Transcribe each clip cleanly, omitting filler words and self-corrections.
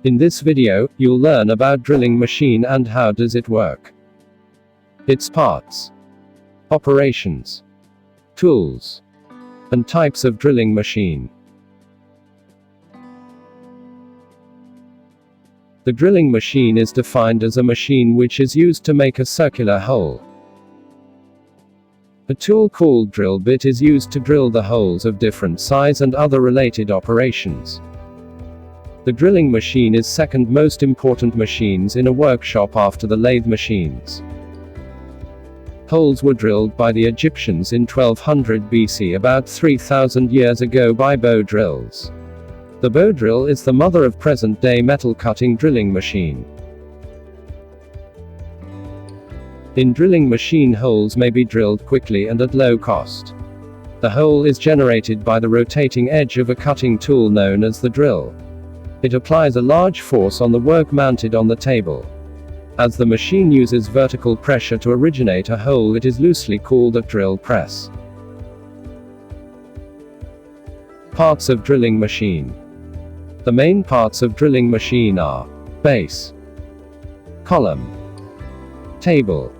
In this video, you'll learn about drilling machine and how does it work. Its parts, operations, tools, and types of drilling machine. The drilling machine is defined as a machine which is used to make a circular hole. A tool called drill bit is used to drill the holes of different size and other related operations. The drilling machine is second most important machines in a workshop after the lathe machines. Holes were drilled by the Egyptians in 1200 BC, about 3000 years ago, by bow drills. The bow drill is the mother of present-day metal cutting drilling machine. In drilling machine, holes may be drilled quickly and at low cost. The hole is generated by the rotating edge of a cutting tool known as the drill. It applies a large force on the work mounted on the table. As the machine uses vertical pressure to originate a hole, it is loosely called a drill press. Parts of drilling machine. The main parts of drilling machine are base, column, table,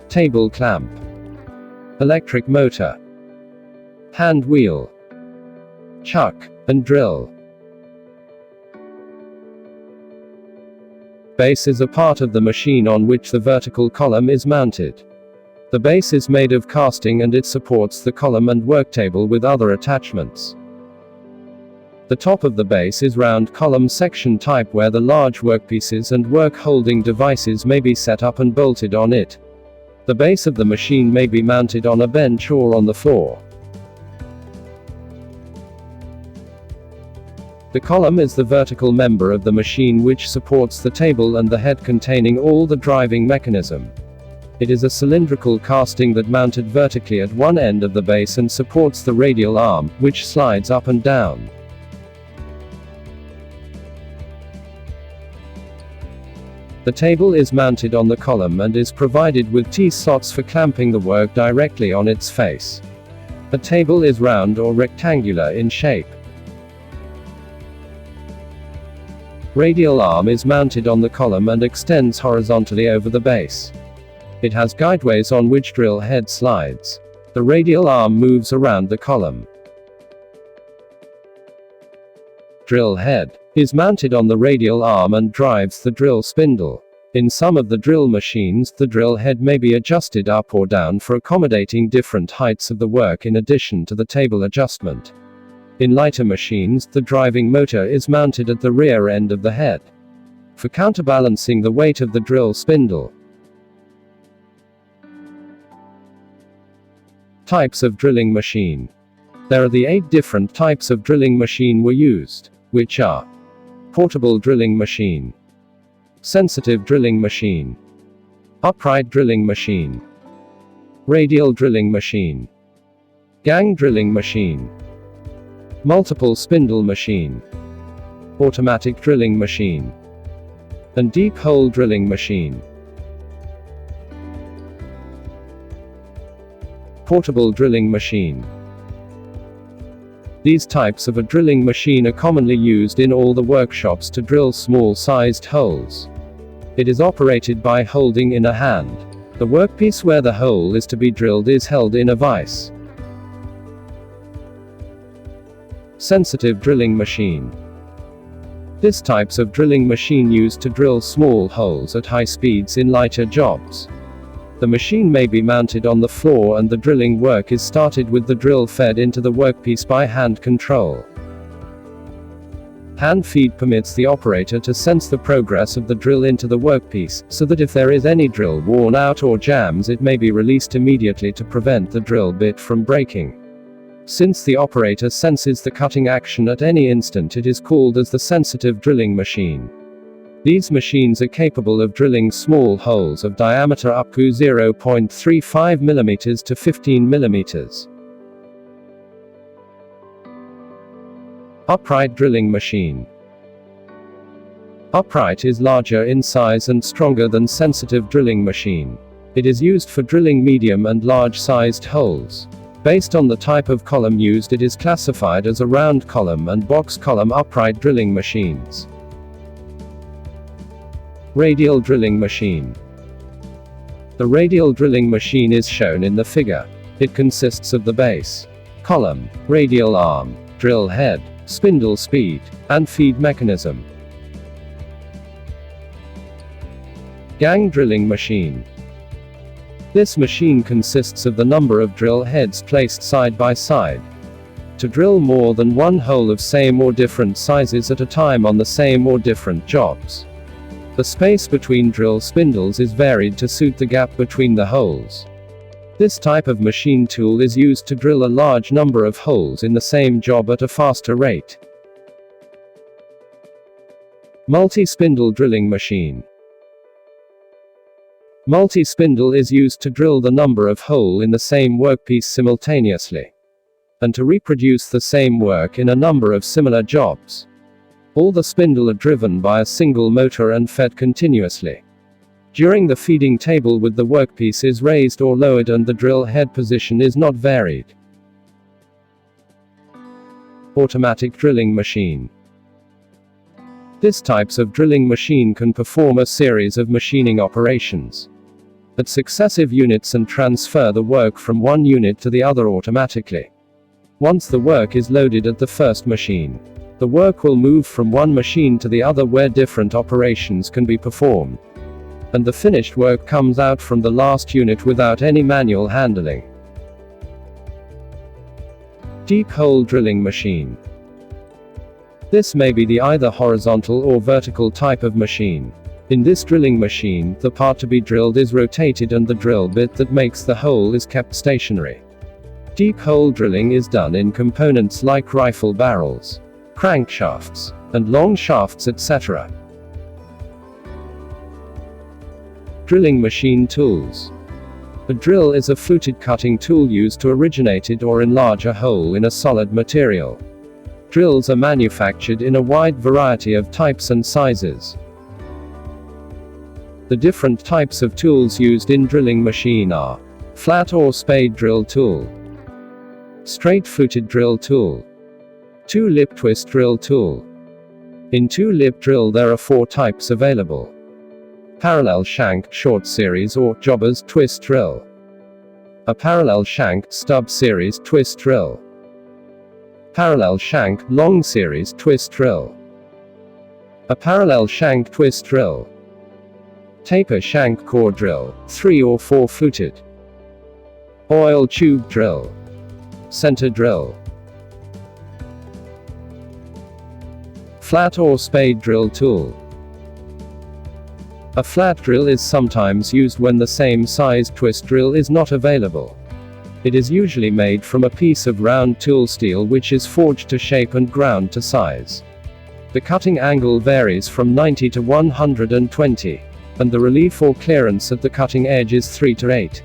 table clamp, electric motor, hand wheel, chuck, and drill. Base is a part of the machine on which the vertical column is mounted. The base is made of casting and it supports the column and work table with other attachments. The top of the base is round column section type, where the large workpieces and work holding devices may be set up and bolted on it. The base of the machine may be mounted on a bench or on the floor. The column is the vertical member of the machine which supports the table and the head containing all the driving mechanism. It is a cylindrical casting that mounted vertically at one end of the base and supports the radial arm, which slides up and down. The table is mounted on the column and is provided with T-slots for clamping the work directly on its face. The table is round or rectangular in shape. Radial arm is mounted on the column and extends horizontally over the base. It has guideways on which drill head slides. The radial arm moves around the column. Drill head is mounted on the radial arm and drives the drill spindle. In some of the drill machines, the drill head may be adjusted up or down for accommodating different heights of the work in addition to the table adjustment. In lighter machines, the driving motor is mounted at the rear end of the head for counterbalancing the weight of the drill spindle. Types of drilling machine. There are the 8 different types of drilling machine were used, which are portable drilling machine, sensitive drilling machine, upright drilling machine, radial drilling machine, gang drilling machine, multiple spindle machine, automatic drilling machine, and deep hole drilling machine. Portable drilling machine. These types of a drilling machine are commonly used in all the workshops to drill small-sized holes. It is operated by holding in a hand. The workpiece where the hole is to be drilled is held in a vise. Sensitive drilling machine. This types of drilling machine used to drill small holes at high speeds in lighter jobs. The machine may be mounted on the floor and the drilling work is started with the drill fed into the workpiece by hand control. Hand feed permits the operator to sense the progress of the drill into the workpiece, so that if there is any drill worn out or jams, it may be released immediately to prevent the drill bit from breaking. Since the operator senses the cutting action at any instant, it is called as the sensitive drilling machine. These machines are capable of drilling small holes of diameter up to 0.35 mm to 15 mm. Upright drilling machine. Upright is larger in size and stronger than sensitive drilling machine. It is used for drilling medium and large-sized holes. Based on the type of column used, it is classified as a round column and box column upright drilling machines. Radial drilling machine. The radial drilling machine is shown in the figure. It consists of the base, column, radial arm, drill head, spindle speed, and feed mechanism. Gang drilling machine. This machine consists of the number of drill heads placed side by side to drill more than one hole of same or different sizes at a time on the same or different jobs. The space between drill spindles is varied to suit the gap between the holes. This type of machine tool is used to drill a large number of holes in the same job at a faster rate. Multi-spindle drilling machine. Multi-spindle is used to drill the number of holes in the same workpiece simultaneously, and to reproduce the same work in a number of similar jobs. All the spindle are driven by a single motor and fed continuously. During the feeding table with the workpiece is raised or lowered and the drill head position is not varied. Automatic drilling machine. This types of drilling machine can perform a series of machining operations at successive units and transfer the work from one unit to the other automatically. Once the work is loaded at the first machine, the work will move from one machine to the other where different operations can be performed, and the finished work comes out from the last unit without any manual handling. Deep hole drilling machine. This may be the either horizontal or vertical type of machine. In this drilling machine, the part to be drilled is rotated and the drill bit that makes the hole is kept stationary. Deep hole drilling is done in components like rifle barrels, crankshafts, and long shafts, etc. Drilling machine tools. A drill is a fluted cutting tool used to originate or enlarge a hole in a solid material. Drills are manufactured in a wide variety of types and sizes. The different types of tools used in drilling machine are flat or spade drill tool, straight fluted drill tool, two-lip twist drill tool. In two-lip drill there are 4 types available: parallel shank, short series or jobbers twist drill, a parallel shank, stub series twist drill, parallel shank, long series twist drill, a parallel shank twist drill, taper shank core drill, 3 or 4 fluted, oil tube drill, center drill. Flat or spade drill tool. A flat drill is sometimes used when the same size twist drill is not available. It is usually made from a piece of round tool steel which is forged to shape and ground to size. The cutting angle varies from 90 to 120, and the relief or clearance at the cutting edge is 3 to 8.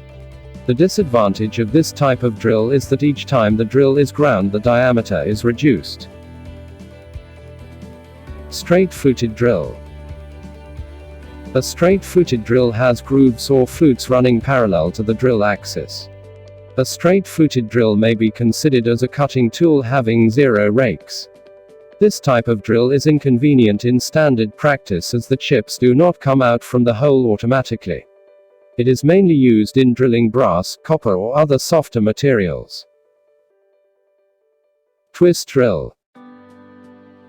The disadvantage of this type of drill is that each time the drill is ground the diameter is reduced. Straight fluted drill. A straight fluted drill has grooves or flutes running parallel to the drill axis. A straight fluted drill may be considered as a cutting tool having 0 rakes. This type of drill is inconvenient in standard practice as the chips do not come out from the hole automatically. It is mainly used in drilling brass, copper or other softer materials. Twist drill.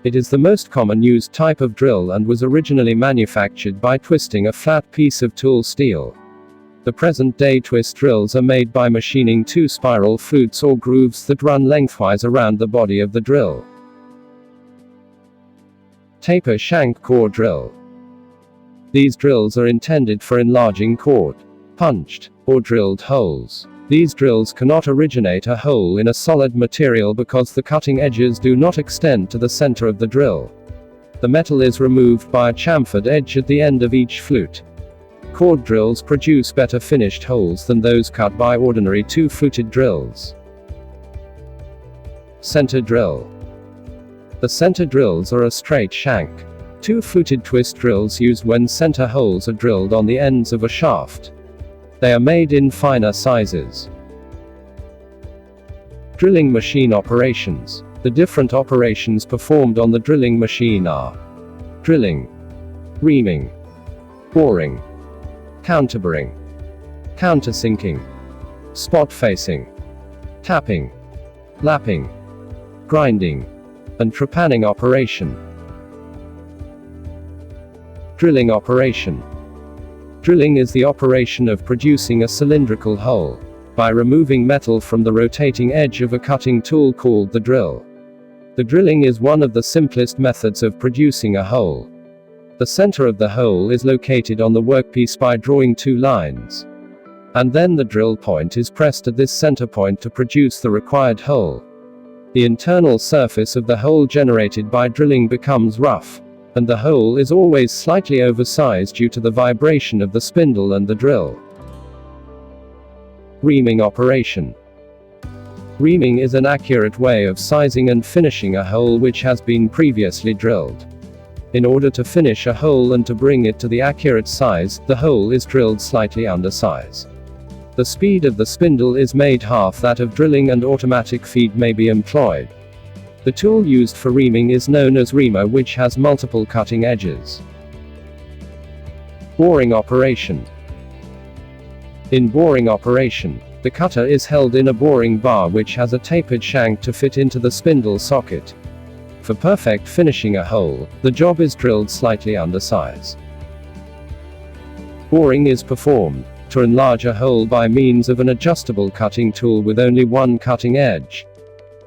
It is the most common used type of drill and was originally manufactured by twisting a flat piece of tool steel. The present-day twist drills are made by machining 2 spiral flutes or grooves that run lengthwise around the body of the drill. Taper shank core drill. These drills are intended for enlarging cored, punched, or drilled holes. These drills cannot originate a hole in a solid material because the cutting edges do not extend to the center of the drill. The metal is removed by a chamfered edge at the end of each flute. Cored drills produce better finished holes than those cut by ordinary 2-fluted drills. Center drill. The center drills are a straight shank, 2-fluted twist drills used when center holes are drilled on the ends of a shaft. They are made in finer sizes. Drilling machine operations. The different operations performed on the drilling machine are drilling, reaming, boring, counterboring, countersinking, spot facing, tapping, lapping, grinding, and trepanning operation. Drilling operation. Drilling is the operation of producing a cylindrical hole by removing metal from the rotating edge of a cutting tool called the drill. The drilling is one of the simplest methods of producing a hole. The center of the hole is located on the workpiece by drawing two lines. And then the drill point is pressed at this center point to produce the required hole. The internal surface of the hole generated by drilling becomes rough, and the hole is always slightly oversized due to the vibration of the spindle and the drill. Reaming operation. Reaming is an accurate way of sizing and finishing a hole which has been previously drilled. In order to finish a hole and to bring it to the accurate size, the hole is drilled slightly under size. The speed of the spindle is made half that of drilling and automatic feed may be employed. The tool used for reaming is known as reamer, which has multiple cutting edges. Boring operation. In boring operation, the cutter is held in a boring bar which has a tapered shank to fit into the spindle socket. For perfect finishing a hole, the job is drilled slightly under size. Boring is performed to enlarge a hole by means of an adjustable cutting tool with only one cutting edge,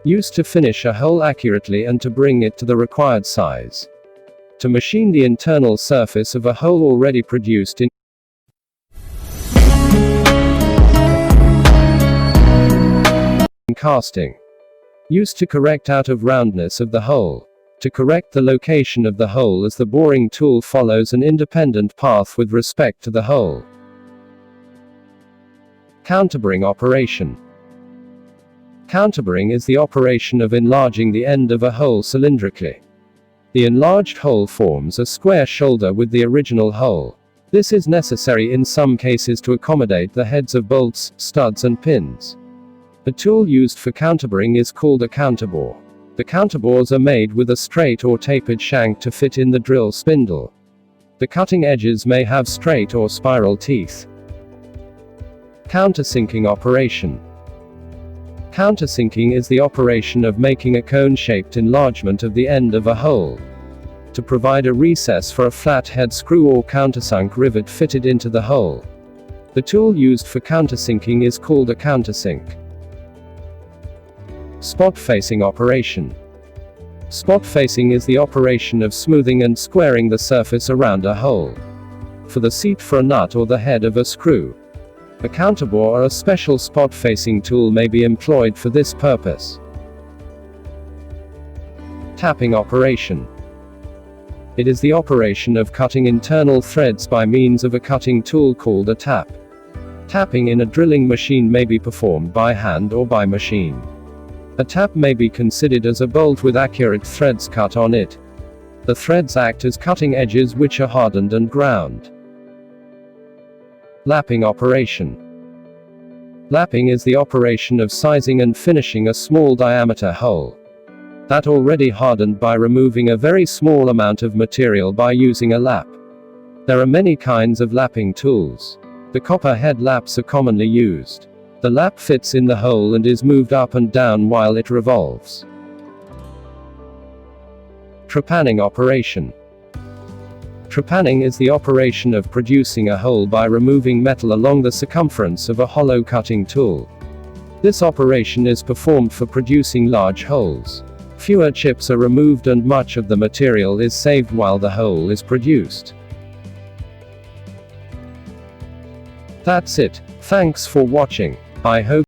used to finish a hole accurately and to bring it to the required size. To machine the internal surface of a hole already produced in casting. Used to correct out of roundness of the hole. To correct the location of the hole as the boring tool follows an independent path with respect to the hole. Counterboring operation. Counterboring is the operation of enlarging the end of a hole cylindrically. The enlarged hole forms a square shoulder with the original hole. This is necessary in some cases to accommodate the heads of bolts, studs and pins. The tool used for counterboring is called a counterbore. The counterbores are made with a straight or tapered shank to fit in the drill spindle. The cutting edges may have straight or spiral teeth. Countersinking operation. Countersinking is the operation of making a cone-shaped enlargement of the end of a hole to provide a recess for a flat head screw or countersunk rivet fitted into the hole. The tool used for countersinking is called a countersink. Spot facing operation. Spot facing is the operation of smoothing and squaring the surface around a hole for the seat for a nut or the head of a screw. A counterbore or a special spot facing tool may be employed for this purpose. Tapping operation. It is the operation of cutting internal threads by means of a cutting tool called a tap. Tapping in a drilling machine may be performed by hand or by machine. A tap may be considered as a bolt with accurate threads cut on it. The threads act as cutting edges which are hardened and ground. Lapping operation. Lapping is the operation of sizing and finishing a small diameter hole that already hardened by removing a very small amount of material by using a lap. There are many kinds of lapping tools. The copper head laps are commonly used. The lap fits in the hole and is moved up and down while it revolves. Trepanning operation. Trepanning is the operation of producing a hole by removing metal along the circumference of a hollow cutting tool. This operation is performed for producing large holes. Fewer chips are removed and much of the material is saved while the hole is produced. That's it. Thanks for watching. I hope